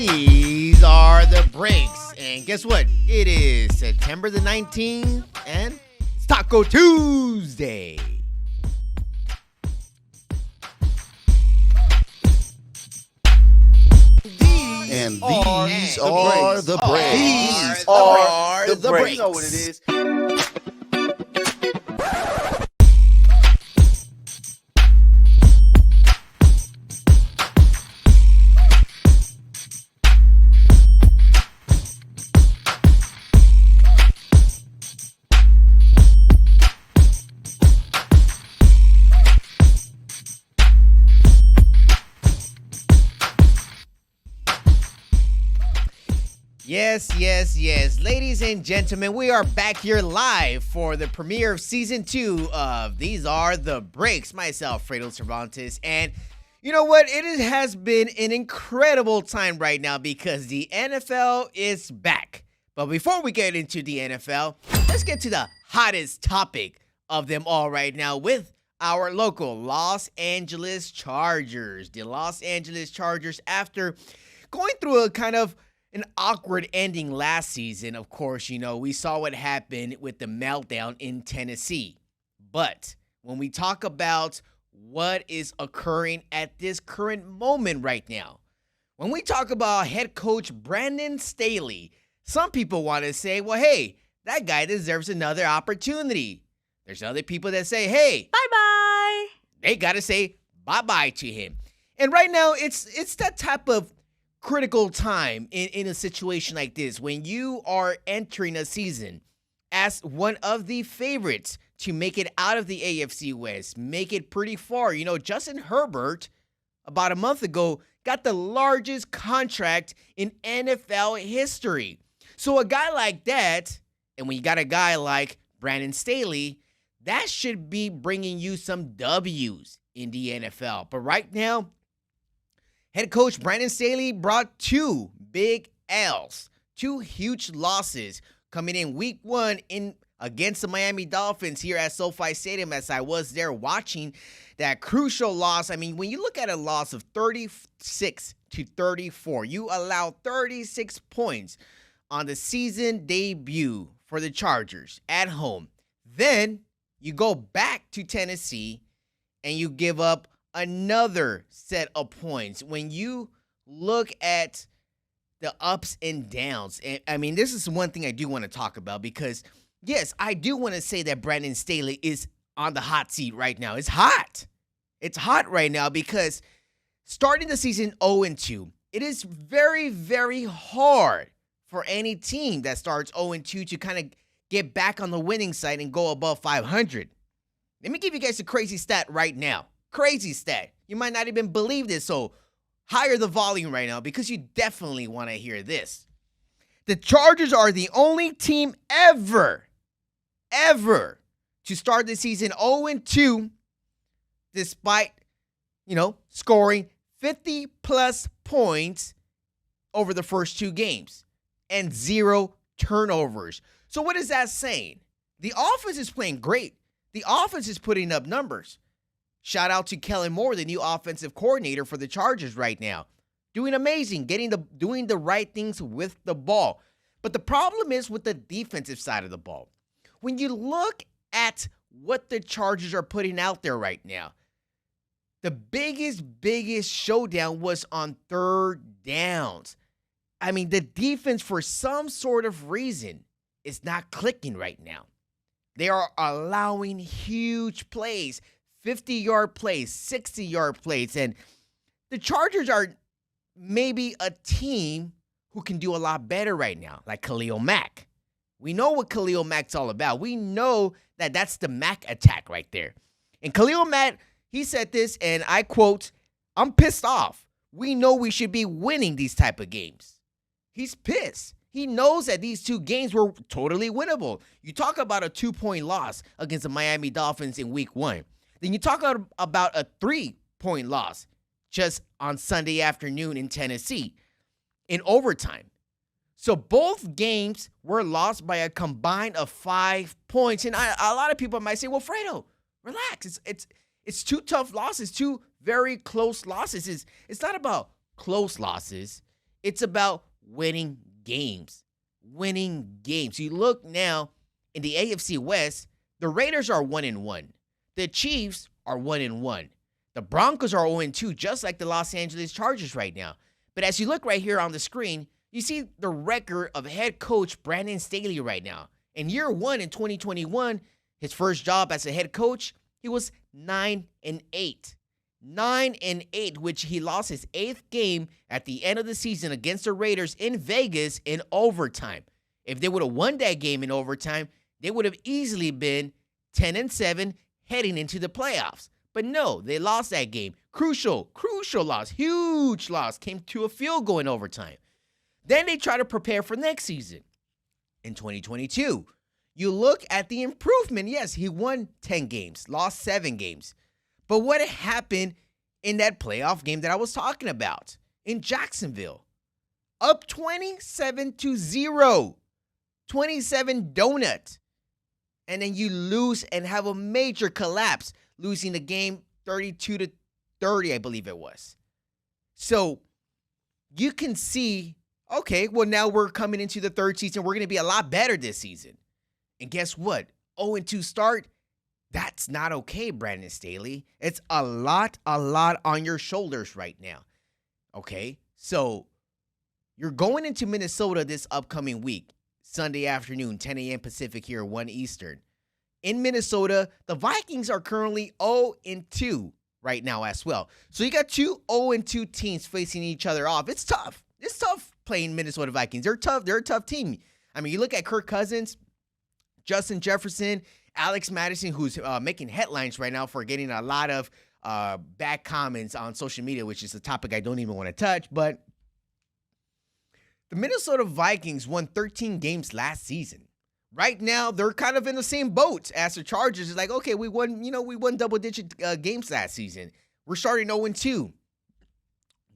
These are the breaks. And guess what? It is September the 19th and it's Taco Tuesday. And these are the breaks. These are the breaks. You know what it is. Yes. Ladies and gentlemen, we are back here live for the premiere of Season 2 of These Are the Breaks. Myself, Fredo Cervantes. And you know what? It has been an incredible time right now because the NFL is back. But before we get into the NFL, let's get to the hottest topic of them all right now with our local Los Angeles Chargers. The Los Angeles Chargers, after going through a kind of an awkward ending last season, of course, you know, we saw what happened with the meltdown in Tennessee. But when we talk about what is occurring at this current moment right now, when we talk about head coach Brandon Staley, some people want to say, well, hey, that guy deserves another opportunity. There's other people that say, hey, bye-bye. They got to say bye-bye to him. And right now, it's that type of critical time in a situation like this when you are entering a season as one of the favorites to make it out of the AFC West, make it pretty far. You know, Justin Herbert, about a month ago, got the largest contract in NFL history. So a guy like that, and when you got a guy like Brandon Staley, that should be bringing you some W's in the NFL. But right now, head coach Brandon Staley brought two big L's, two huge losses coming in week 1 against the Miami Dolphins here at SoFi Stadium as I was there watching that crucial loss. I mean, when you look at a loss of 36-34, you allow 36 points on the season debut for the Chargers at home. Then you go back to Tennessee and you give up another set of points. When you look at the ups and downs, and I mean, this is one thing I do want to talk about because, yes, I do want to say that Brandon Staley is on the hot seat right now. It's hot. It's hot right now because starting the season 0-2, it is very, very hard for any team that starts 0-2 to kind of get back on the winning side and go above 500. Let me give you guys a crazy stat right now. Crazy stat. You might not even believe this, so higher the volume right now because you definitely want to hear this. The Chargers are the only team ever to start the season 0-2 despite, scoring 50-plus points over the first 2 games and 0 turnovers. So what is that saying? The offense is playing great. The offense is putting up numbers. Shout out to Kellen Moore, the new offensive coordinator for the Chargers right now. Doing amazing, doing the right things with the ball. But the problem is with the defensive side of the ball. When you look at what the Chargers are putting out there right now, the biggest showdown was on third downs. I mean, the defense, for some sort of reason, is not clicking right now. They are allowing huge plays. 50-yard plays, 60-yard plays. And the Chargers are maybe a team who can do a lot better right now, like Khalil Mack. We know what Khalil Mack's all about. We know that that's the Mack attack right there. And Khalil Mack, he said this, and I quote, "I'm pissed off. We know we should be winning these type of games." He's pissed. He knows that these 2 games were totally winnable. You talk about a 2-point loss against the Miami Dolphins in week 1. Then you talk about a 3-point loss just on Sunday afternoon in Tennessee in overtime. So both games were lost by a combined of 5 points. And a lot of people might say, well, Fredo, relax. It's 2 tough losses, 2 very close losses. It's not about close losses. It's about winning games. Winning games. You look now in the AFC West, the Raiders are 1-1. The Chiefs are 1-1. The Broncos are 0-2, just like the Los Angeles Chargers right now. But as you look right here on the screen, you see the record of head coach Brandon Staley right now. In year one in 2021, his first job as a head coach, he was 9-8. 9-8, which he lost his 8th game at the end of the season against the Raiders in Vegas in overtime. If they would have won that game in overtime, they would have easily been 10-7 heading into the playoffs. But no, they lost that game. Crucial loss, huge loss, came to a field goal in overtime. Then they try to prepare for next season. In 2022, you look at the improvement. Yes, he won 10 games, lost 7 games. But what happened in that playoff game that I was talking about in Jacksonville? Up 27-0. 27 donut. And then you lose and have a major collapse, losing the game 32-30, I believe it was. So you can see, okay, well, now we're coming into the third season. We're going to be a lot better this season. And guess what? 0-2 start. That's not okay, Brandon Staley. It's a lot on your shoulders right now. Okay? So you're going into Minnesota this upcoming week, Sunday afternoon, 10 a.m. Pacific here, 1 Eastern. In Minnesota, the Vikings are currently 0-2 right now as well. So you got two 0-2 teams facing each other off. It's tough. It's tough playing Minnesota Vikings. They're tough. They're a tough team. I mean, you look at Kirk Cousins, Justin Jefferson, Alex Madison, who's making headlines right now for getting a lot of bad comments on social media, which is a topic I don't even want to touch. But the Minnesota Vikings won 13 games last season. Right now, they're kind of in the same boat as the Chargers. It's like, okay, we won double-digit games last season. We're starting 0-2.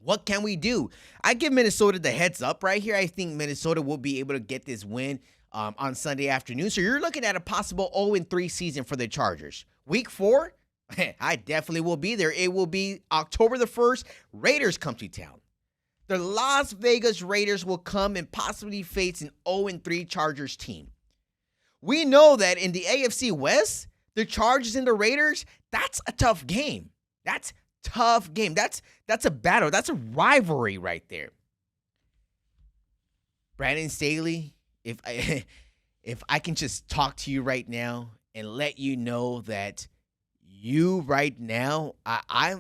What can we do? I give Minnesota the heads up right here. I think Minnesota will be able to get this win on Sunday afternoon. So you're looking at a possible 0-3 season for the Chargers. Week 4, I definitely will be there. It will be October the 1st. Raiders come to town. The Las Vegas Raiders will come and possibly face an 0-3 Chargers team. We know that in the AFC West, the Chargers and the Raiders, that's a tough game. That's tough game. That's a battle. That's a rivalry right there. Brandon Staley, if I can just talk to you right now and let you know that you right now, I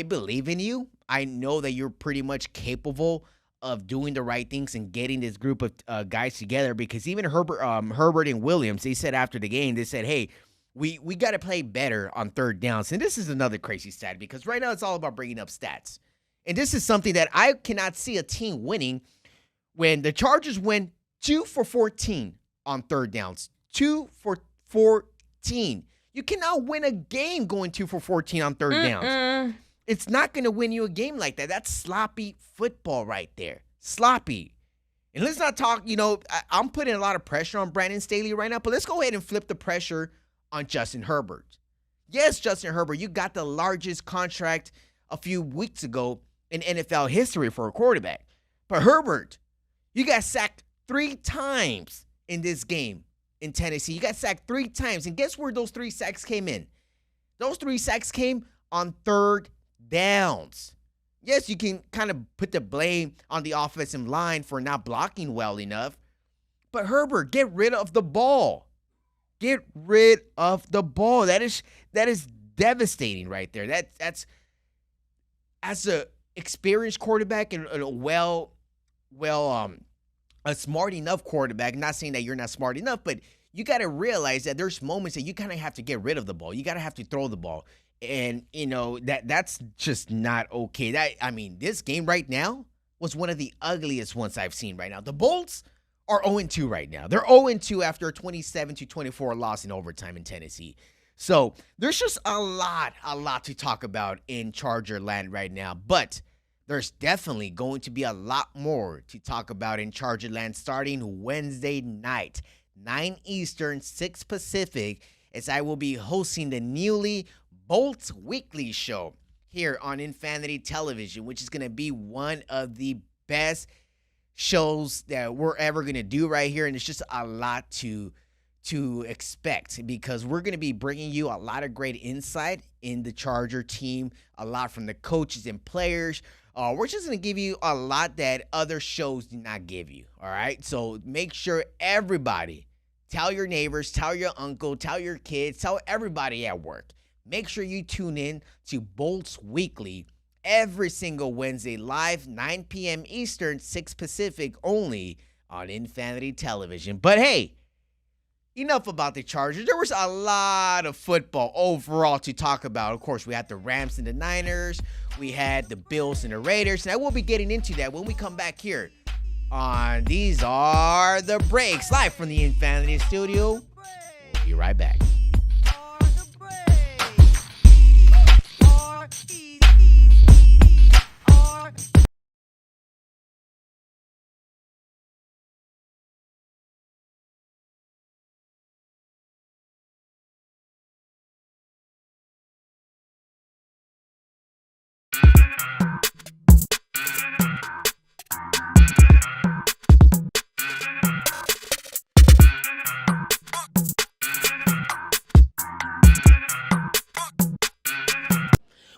believe in you. I know that you're pretty much capable of doing the right things and getting this group of guys together, because even Herbert and Williams, they said after the game, they said, hey, we got to play better on third downs. And this is another crazy stat, because right now it's all about bringing up stats. And this is something that I cannot see a team winning when the Chargers win 2 for 14 on third downs. 2 for 14. You cannot win a game going 2 for 14 on third downs. It's not going to win you a game like that. That's sloppy football right there. Sloppy. And let's not talk, I'm putting a lot of pressure on Brandon Staley right now, but let's go ahead and flip the pressure on Justin Herbert. Yes, Justin Herbert, you got the largest contract a few weeks ago in NFL history for a quarterback. But Herbert, you got sacked 3 times in this game in Tennessee. You got sacked 3 times. And guess where those 3 sacks came in? Those 3 sacks came on third downs. Yes, you can kind of put the blame on the offensive line for not blocking well enough. But Herbert, get rid of the ball. Get rid of the ball. That is devastating right there. That's as a experienced quarterback and a a smart enough quarterback. Not saying that you're not smart enough, but you got to realize that there's moments that you kind of have to get rid of the ball. You got to have to throw the ball. And, that's just not okay. This game right now was one of the ugliest ones I've seen right now. The Bolts are 0-2 right now. They're 0-2 after a 27-24 loss in overtime in Tennessee. So there's just a lot to talk about in Charger land right now. But there's definitely going to be a lot more to talk about in Charger land starting Wednesday night, 9 Eastern, 6 Pacific, as I will be hosting the newly Bolts Weekly Show here on Infanity Television, which is going to be one of the best shows that we're ever going to do right here. And it's just a lot to expect because we're going to be bringing you a lot of great insight in the Charger team, a lot from the coaches and players. We're just going to give you a lot that other shows do not give you, all right? So make sure everybody, tell your neighbors, tell your uncle, tell your kids, tell everybody at work. Make sure you tune in to Bolts Weekly every single Wednesday live, 9 p.m. Eastern, 6 Pacific, only on Infanity Television. But hey, enough about the Chargers. There was a lot of football overall to talk about. Of course, we had the Rams and the Niners. We had the Bills and the Raiders. And I will be getting into that when we come back here on These Are the Breaks, live from the Infanity Studio. We'll be right back.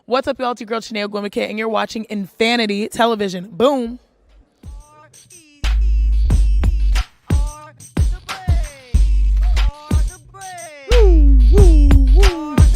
What's up, y'all? It's your girl, Chanel Gwimike, and you're watching Infanity Television. Boom.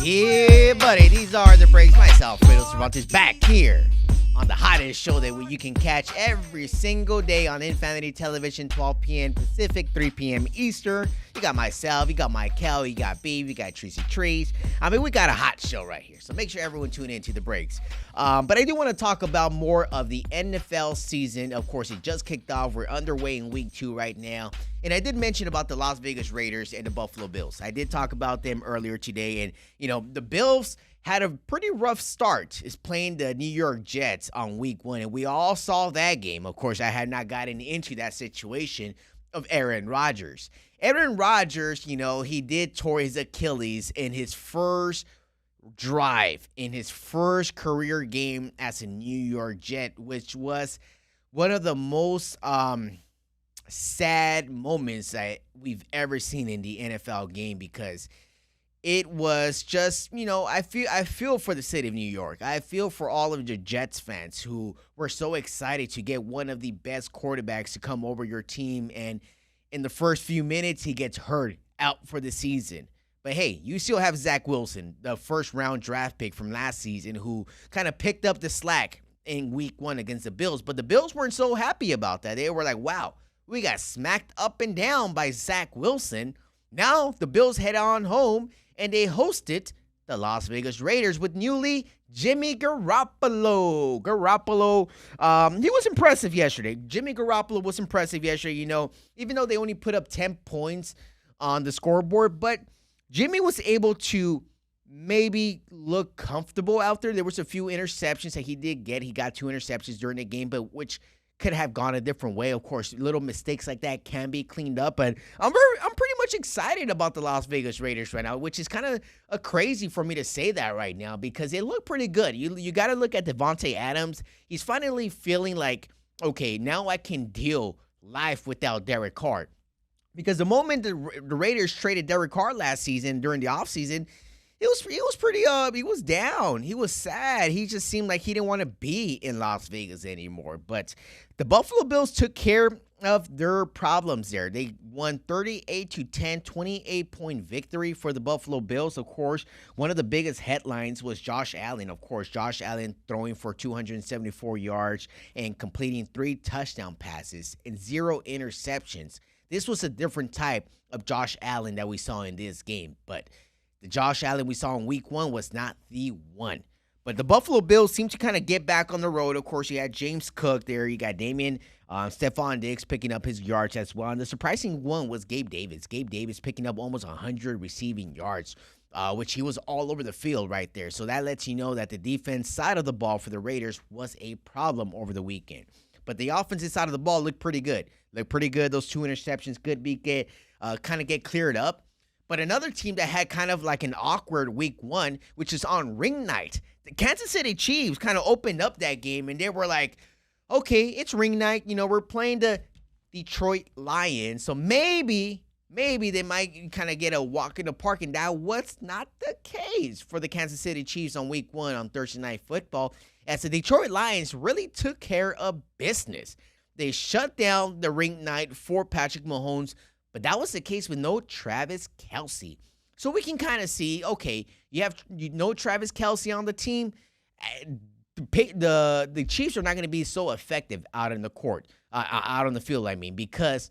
Yeah, buddy. These are the breaks. Myself, Fredo Cervantes, back here on the hottest show that you can catch every single day on Infanity Television, 12 p.m. Pacific, 3 p.m. Eastern. You got myself, you got Michael, you got Beeb, you got Tracy Trees. I mean, we got a hot show right here. So make sure everyone tune in to the breaks. But I do want to talk about more of the NFL season. Of course, it just kicked off. We're underway in week 2 right now. And I did mention about the Las Vegas Raiders and the Buffalo Bills. I did talk about them earlier today. And, you know, the Bills had a pretty rough start, is playing the New York Jets on week 1. And we all saw that game. Of course, I had not gotten into that situation of Aaron Rodgers. Aaron Rodgers, you know, he did tore his Achilles in his first drive, in his first career game as a New York Jet, which was one of the most sad moments that we've ever seen in the NFL game, because it was just, you know, I feel for the city of New York. I feel for all of the Jets fans who were so excited to get one of the best quarterbacks to come over your team, and in the first few minutes he gets hurt, out for the season. But hey, you still have Zach Wilson, the first-round draft pick from last season, who kind of picked up the slack in week 1 against the Bills. But the Bills weren't so happy about that. They were like, wow, we got smacked up and down by Zach Wilson. Now the Bills head on home, and they hosted the Las Vegas Raiders with newly Jimmy Garoppolo. He was impressive yesterday. Jimmy Garoppolo was impressive yesterday, you know, even though they only put up 10 points on the scoreboard. But Jimmy was able to maybe look comfortable out there. There was a few interceptions that he did get. He got 2 interceptions during the game, but which could have gone a different way. Of course, little mistakes like that can be cleaned up. But I'm pretty much excited about the Las Vegas Raiders right now, which is kind of crazy for me to say that right now, because they look pretty good. You got to look at Devontae Adams. He's finally feeling like, okay, now I can deal life without Derek Carr. Because the moment the Raiders traded Derek Carr last season during the offseason, he was pretty he was down. He was sad. He just seemed like he didn't want to be in Las Vegas anymore. But the Buffalo Bills took care of their problems there. They won 38-10, 28-point victory for the Buffalo Bills. Of course, one of the biggest headlines was Josh Allen. Of course, Josh Allen throwing for 274 yards and completing 3 touchdown passes and 0 interceptions. This was a different type of Josh Allen that we saw in this game. But the Josh Allen we saw in week 1 was not the one. But the Buffalo Bills seem to kind of get back on the road. Of course, you had James Cook there. You got Stephon Diggs picking up his yards as well. And the surprising one was Gabe Davis. Gabe Davis picking up almost 100 receiving yards, which he was all over the field right there. So that lets you know that the defense side of the ball for the Raiders was a problem over the weekend. But the offensive side of the ball looked pretty good. Those 2 interceptions could be kind of get cleared up. But another team that had kind of like an awkward week 1, which is on ring night, the Kansas City Chiefs kind of opened up that game, and they were like, okay, it's ring night. We're playing the Detroit Lions. So maybe they might kind of get a walk in the park. And that was not the case for the Kansas City Chiefs on week 1 on Thursday Night Football, as the Detroit Lions really took care of business. They shut down the ring night for Patrick Mahomes, but that was the case with no Travis Kelce. So we can kind of see, okay, you know Travis Kelce on the team. The Chiefs are not going to be so effective out in the court, out on the field, because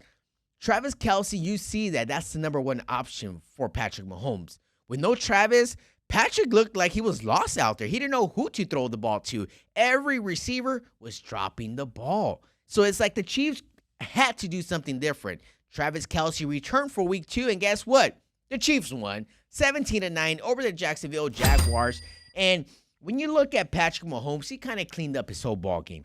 Travis Kelce, you see that's the number one option for Patrick Mahomes. With no Travis, Patrick looked like he was lost out there. He didn't know who to throw the ball to. Every receiver was dropping the ball. So it's like the Chiefs had to do something different. Travis Kelce returned for week 2, and guess what? The Chiefs won 17-9 over the Jacksonville Jaguars. And when you look at Patrick Mahomes, he kind of cleaned up his whole ball game.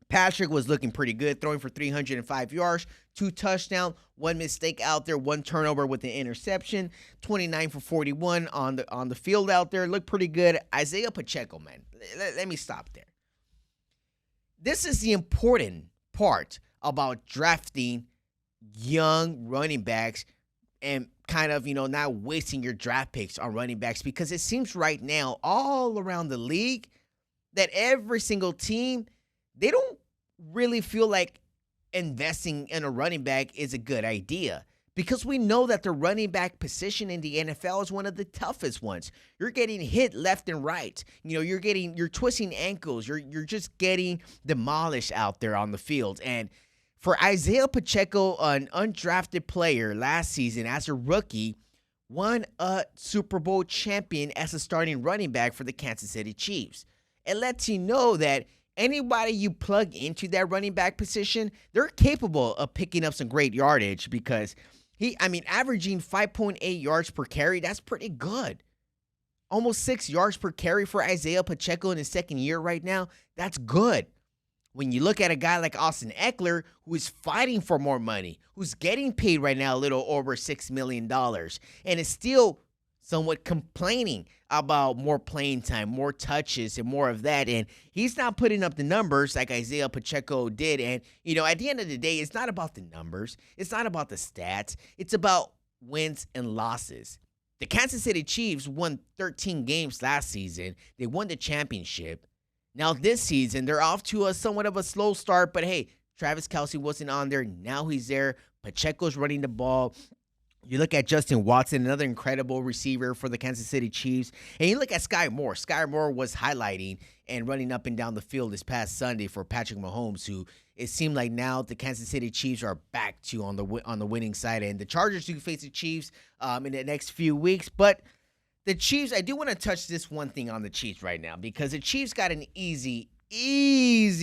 Patrick was looking pretty good, throwing for 305 yards, 2 touchdowns, 1 mistake out there, 1 turnover with an interception, 29 for 41 on the field out there. Looked pretty good. Isaiah Pacheco, man, let me stop there. This is the important part about drafting young running backs and kind of, not wasting your draft picks on running backs, because it seems right now all around the league that every single team, they don't really feel like investing in a running back is a good idea, because we know that the running back position in the NFL is one of the toughest ones. You're getting hit left and right. You're twisting ankles. You're just getting demolished out there on the field. And for Isaiah Pacheco, an undrafted player last season as a rookie, won a Super Bowl champion as a starting running back for the Kansas City Chiefs. It lets you know that anybody you plug into that running back position, they're capable of picking up some great yardage, because averaging 5.8 yards per carry, that's pretty good. Almost 6 yards per carry for Isaiah Pacheco in his second year right now. That's good. When you look at a guy like Austin Eckler, who is fighting for more money, who's getting paid right now a little over $6 million, and is still somewhat complaining about more playing time, more touches, and more of that. And he's not putting up the numbers like Isaiah Pacheco did. And, at the end of the day, it's not about the numbers. It's not about the stats. It's about wins and losses. The Kansas City Chiefs won 13 games last season. They won the championship. Now this season, they're off to a somewhat of a slow start. But, hey, Travis Kelce wasn't on there. Now he's there. Pacheco's running the ball. You look at Justin Watson, another incredible receiver for the Kansas City Chiefs. And you look at Sky Moore. Sky Moore was highlighting and running up and down the field this past Sunday for Patrick Mahomes, who it seemed like now the Kansas City Chiefs are back to on the winning side. And the Chargers do face the Chiefs in the next few weeks. But the Chiefs, I do want to touch this one thing on the Chiefs right now, because the Chiefs got an easy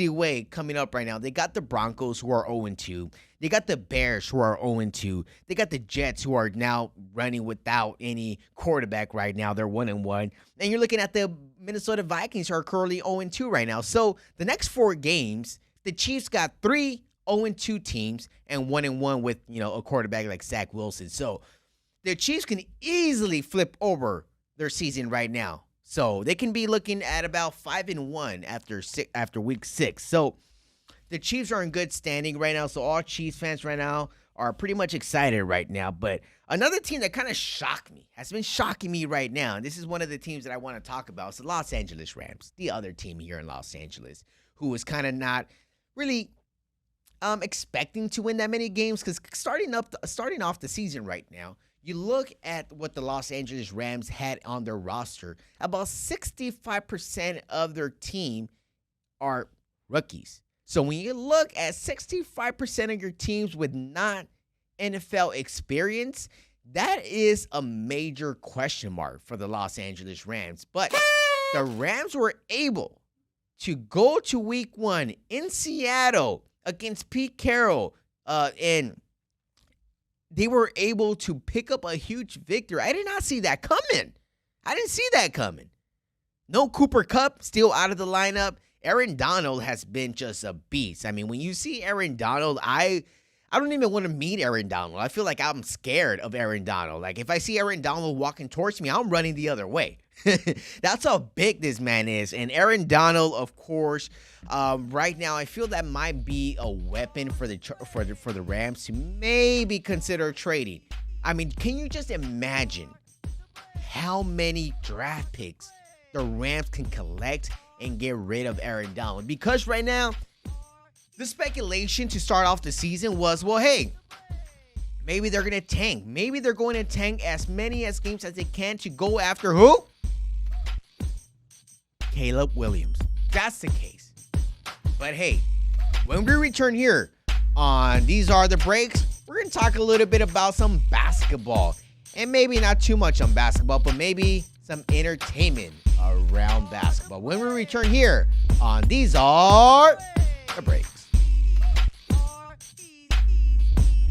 way coming up right now. They got the Broncos, who are 0-2. They got the Bears, who are 0-2. They got the Jets, who are now running without any quarterback right now. They're 1-1. And you're looking at the Minnesota Vikings, who are currently 0-2 right now. So the next 4 games, the Chiefs got 3 0-2 teams and 1-1 with, a quarterback like Zach Wilson. So the Chiefs can easily flip over their season right now. So they can be looking at about 5-1 after week 6. So the Chiefs are in good standing right now. So all Chiefs fans right now are pretty much excited right now. But another team that kind of shocked me, has been shocking me right now, and this is one of the teams that I want to talk about. It's the Los Angeles Rams, the other team here in Los Angeles, who was kind of not really expecting to win that many games, because starting off the season right now, you look at what the Los Angeles Rams had on their roster. About 65% of their team are rookies. So when you look at 65% of your teams with not NFL experience, that is a major question mark for the Los Angeles Rams. But the Rams were able to go to week 1 in Seattle against Pete Carroll, and they were able to pick up a huge victory. I did not see that coming. I didn't see that coming. No Cooper Kupp, still out of the lineup. Aaron Donald has been just a beast. I mean, when you see Aaron Donald, I I don't even want to meet Aaron Donald. I feel like I'm scared of Aaron Donald. Like, if I see Aaron Donald walking towards me, I'm running the other way. That's how big this man is. And Aaron Donald, of course, right now, I feel that might be a weapon for the Rams to maybe consider trading. I mean, can you just imagine how many draft picks the Rams can collect and get rid of Aaron Donald? Because right now, the speculation to start off the season was, well, hey, maybe they're going to tank. Maybe they're going to tank as many games as they can to go after who? Caleb Williams. That's the case. But hey, when we return here on These Are the Breaks, we're going to talk a little bit about some basketball. And maybe not too much on basketball, but maybe some entertainment around basketball. When we return here on These Are the Breaks.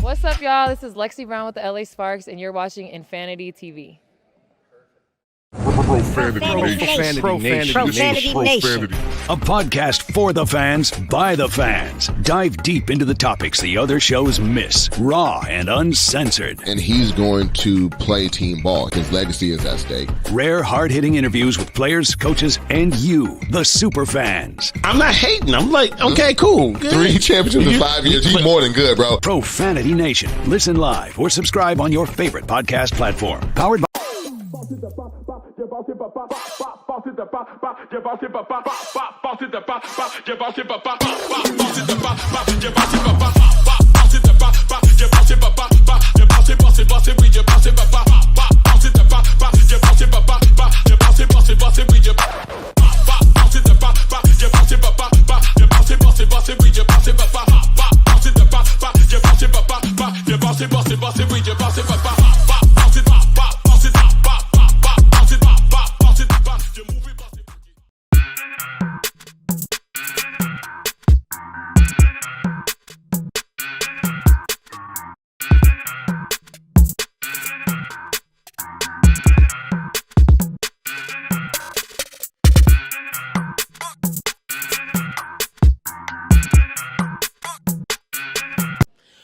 What's up, y'all? This is Lexi Brown with the LA Sparks, and you're watching Infanity TV. Profanity Nation. A podcast for the fans, by the fans. Dive deep into the topics the other shows miss. Raw and uncensored. And he's going to play team ball. His legacy is at stake. Rare, hard-hitting interviews with players, coaches, and you, the super fans. I'm not hating. I'm like, okay, cool. Good. 3 championships in 5 years. He's more than good, bro. Profanity Nation. Listen live or subscribe on your favorite podcast platform. Powered by...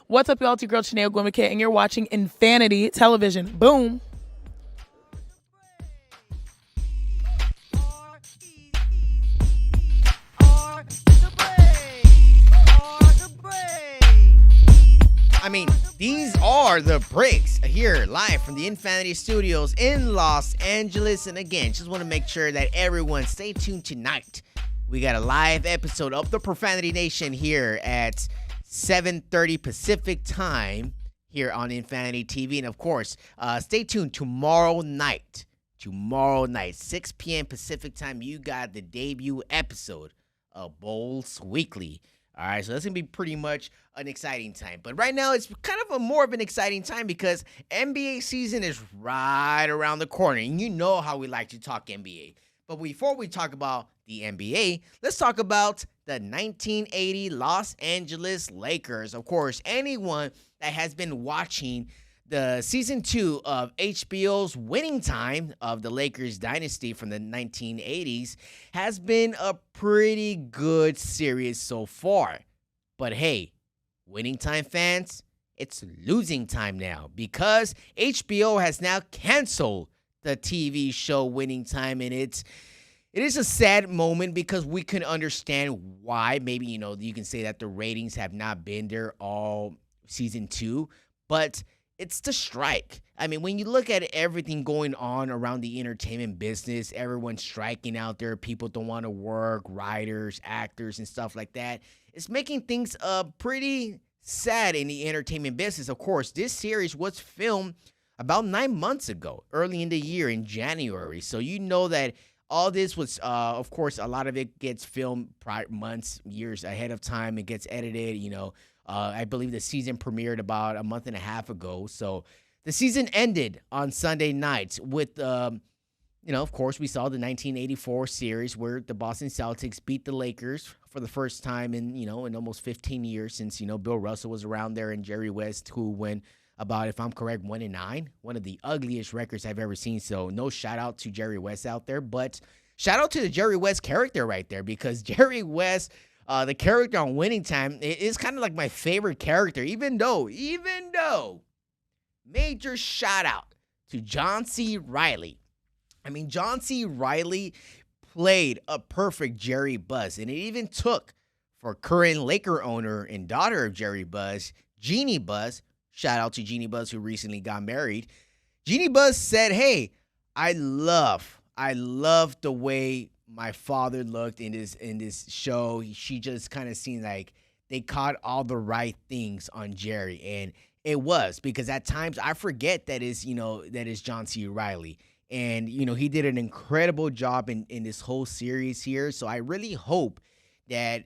What's up, y'all? It's your girl, Chanel Gwimike, and you're watching Infanity Television. Boom. I mean, these are the breaks here live from the Infanity Studios in Los Angeles. And again, just want to make sure that everyone stay tuned tonight. We got a live episode of the Profanity Nation here at 7:30 Pacific time here on Infanity TV. And of course, stay tuned tomorrow night, 6 p.m. Pacific time. You got the debut episode of Bowls Weekly. All right, so that's going to be pretty much an exciting time. But right now, it's kind of more of an exciting time because NBA season is right around the corner. And you know how we like to talk NBA. But before we talk about the NBA, let's talk about the 1980 Los Angeles Lakers. Of course, anyone that has been watching the season 2 of HBO's Winning Time of the Lakers dynasty from the 1980s has been a pretty good series so far. But hey, Winning Time fans, it's losing time now because HBO has now canceled the TV show Winning Time, and it is a sad moment because we can understand why. Maybe, you can say that the ratings have not been there all season 2, but it's the strike. I mean, when you look at everything going on around the entertainment business, everyone's striking out there. People don't want to work, writers, actors, and stuff like that. It's making things pretty sad in the entertainment business. Of course, this series was filmed about 9 months ago, early in the year in January. So you know that all this was, of course, a lot of it gets filmed months, years ahead of time. It gets edited, I believe the season premiered about a month and a half ago. So the season ended on Sunday night with, of course, we saw the 1984 series where the Boston Celtics beat the Lakers for the first time in almost 15 years since, Bill Russell was around there and Jerry West, who went about, if I'm correct, 1-9, one of the ugliest records I've ever seen. So no shout out to Jerry West out there, but shout out to the Jerry West character right there because Jerry West the character on Winning Time is kind of like my favorite character, even though, major shout out to John C. Reilly. I mean, John C. Reilly played a perfect Jerry Buss, and it even took for current Laker owner and daughter of Jerry Buss, Jeannie Buss. Shout out to Jeannie Buss, who recently got married. Jeannie Buss said, hey, I love the way my father looked in this show. She just kind of seemed like they caught all the right things on Jerry, and it was, because at times I forget that is John C. Reilly. And, he did an incredible job in this whole series here. So I really hope that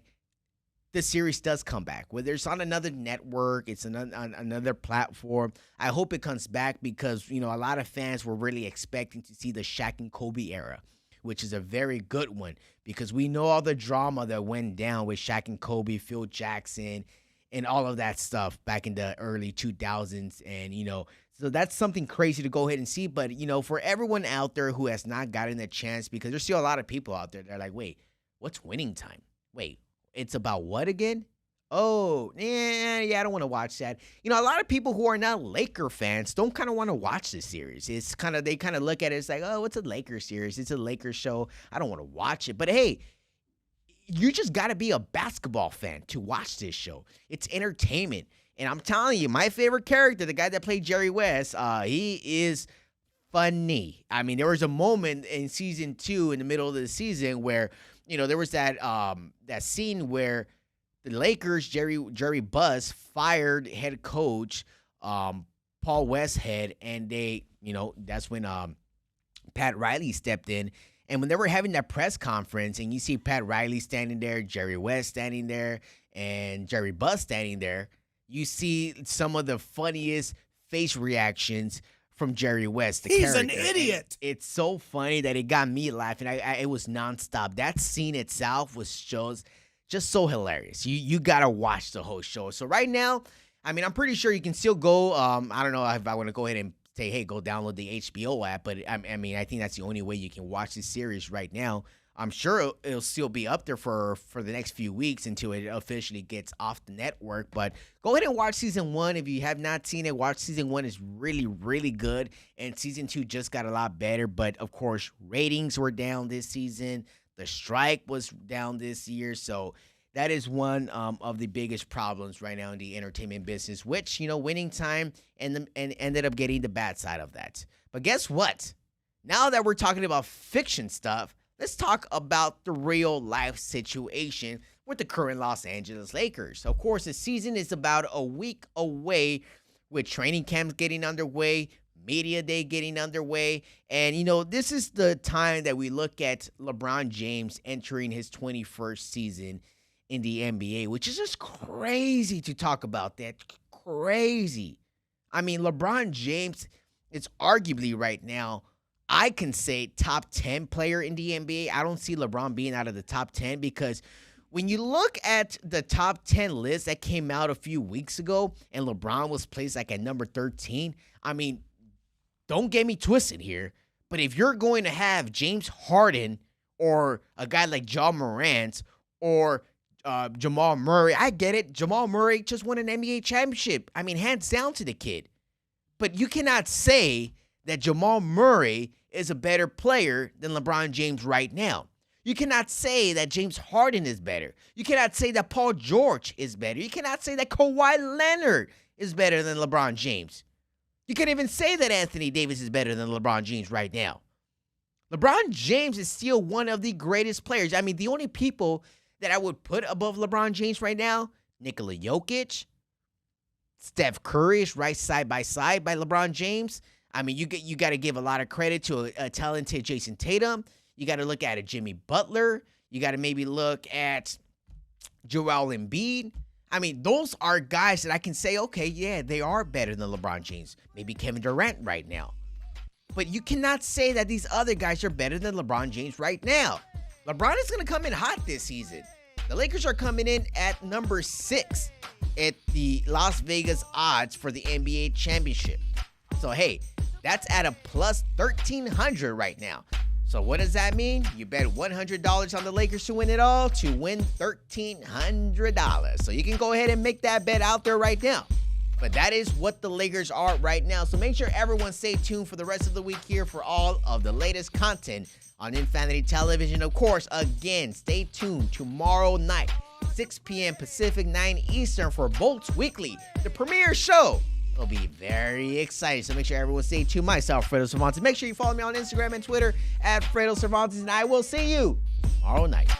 the series does come back, whether it's on another network, it's on another platform. I hope it comes back because, a lot of fans were really expecting to see the Shaq and Kobe era, which is a very good one because we know all the drama that went down with Shaq and Kobe, Phil Jackson, and all of that stuff back in the early 2000s. And, so that's something crazy to go ahead and see. But, for everyone out there who has not gotten a chance, because there's still a lot of people out there that are like, wait, what's Winning Time? Wait, it's about what again? Oh, yeah, I don't want to watch that. A lot of people who are not Laker fans don't kind of want to watch this series. It's they kind of look at it, it's like, oh, it's a Laker series. It's a Laker show. I don't want to watch it. But hey, you just got to be a basketball fan to watch this show. It's entertainment. And I'm telling you, my favorite character, the guy that played Jerry West, he is funny. I mean, there was a moment in season 2 in the middle of the season where, there was that scene where the Lakers, Jerry Buss, fired head coach Paul Westhead, and they, that's when Pat Riley stepped in. And when they were having that press conference, and you see Pat Riley standing there, Jerry West standing there, and Jerry Buss standing there, you see some of the funniest face reactions from Jerry West. He's an idiot. It's so funny that it got me laughing. It was nonstop. That scene itself was just so hilarious. You got to watch the whole show. So right now, I mean, I'm pretty sure you can still go. I don't know if I want to go ahead and say, hey, go download the HBO app. But I mean, I think that's the only way you can watch this series right now. I'm sure it'll still be up there for the next few weeks until it officially gets off the network. But go ahead and watch season 1. If you have not seen it, watch season 1. It's really, really good. And season 2 just got a lot better. But, of course, ratings were down this season. The strike was down this year. So that is one of the biggest problems right now in the entertainment business, which, Winning Time and ended up getting the bad side of that. But guess what? Now that we're talking about fiction stuff, let's talk about the real life situation with the current Los Angeles Lakers. Of course, the season is about a week away with training camps getting underway, media day getting underway. And, this is the time that we look at LeBron James entering his 21st season in the NBA, which is just crazy to talk about that. Crazy. I mean, LeBron James is arguably right now, I can say, top 10 player in the NBA. I don't see LeBron being out of the top 10 because when you look at the top 10 list that came out a few weeks ago and LeBron was placed like at number 13, I mean, don't get me twisted here, but if you're going to have James Harden or a guy like Ja Morant or Jamal Murray, I get it. Jamal Murray just won an NBA championship. I mean, hands down to the kid. But you cannot say that Jamal Murray is a better player than LeBron James right now. You cannot say that James Harden is better. You cannot say that Paul George is better. You cannot say that Kawhi Leonard is better than LeBron James. You can't even say that Anthony Davis is better than LeBron James right now. LeBron James is still one of the greatest players. I mean, the only people that I would put above LeBron James right now, Nikola Jokic, Steph Curry is right side by LeBron James. I mean, you got to give a lot of credit to a talented Jason Tatum. You got to look at a Jimmy Butler. You got to maybe look at Joel Embiid. I mean, those are guys that I can say, okay, yeah, they are better than LeBron James. Maybe Kevin Durant right now. But you cannot say that these other guys are better than LeBron James right now. LeBron is going to come in hot this season. The Lakers are coming in at number 6 at the Las Vegas odds for the NBA championship. So, hey, that's at a plus 1,300 right now. So what does that mean? You bet $100 on the Lakers to win it all to win $1,300. So you can go ahead and make that bet out there right now. But that is what the Lakers are right now. So make sure everyone stay tuned for the rest of the week here for all of the latest content on Infanity Television. Of course, again, stay tuned tomorrow night, 6 p.m. Pacific, 9 Eastern for Bolts Weekly, the premiere show. It'll be very exciting, so make sure everyone stay tuned. Myself, Fredo Cervantes. Make sure you follow me on Instagram and Twitter at Fredo Cervantes, and I will see you tomorrow night.